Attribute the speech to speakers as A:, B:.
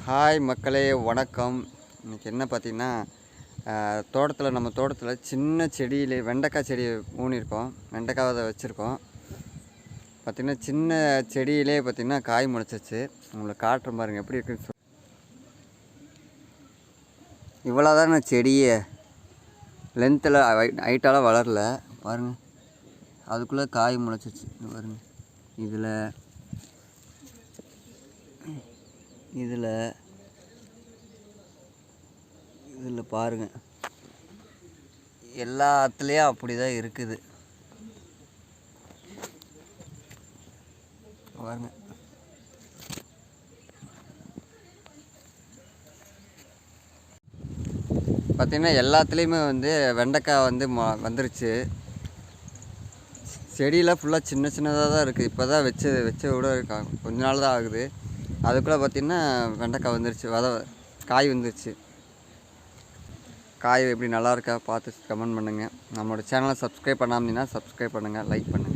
A: Hi மக்களே, வணக்கம். இன்றைக்கி என்ன பார்த்திங்கன்னா, நம்ம தோட்டத்தில் சின்ன செடியிலே வெண்டைக்காய் செடி ஊனியிருக்கோம். வெண்டைக்காய் அதை வச்சுருக்கோம். பார்த்திங்கன்னா சின்ன செடியிலே பார்த்திங்கன்னா காய் முளைச்சிச்சு. உங்களுக்கு காட்டுறேன் பாருங்கள் எப்படி இருக்குன்னு இவ்வளோதான செடியை லென்த்தில் ஹைட்டாலாம் வளரல பாருங்கள். அதுக்குள்ளே காய் முளைச்சிச்சு பாருங்கள். இதில் பாருங்கள், எல்லாத்துலேயும் அப்படி தான் இருக்குது பாருங்க. பார்த்திங்கன்னா எல்லாத்துலேயுமே வெண்டைக்காய் வந்துருச்சு. செடியெலாம் ஃபுல்லாக சின்னதாக தான் இருக்குது. இப்போ தான் வச்ச விட கொஞ்ச நாள் தான் ஆகுது. அதுக்குள்ளே பார்த்திங்கன்னா வெண்டைக்காய் வந்துருச்சு, காய் வந்துருச்சு. காய் எப்படி நல்லா இருக்கா பார்த்து கமெண்ட் பண்ணுங்கள். நம்மளோட சேனலை சப்ஸ்கிரைப் பண்ணாமல் சப்ஸ்கிரைப் பண்ணுங்கள், லைக் பண்ணுங்கள்.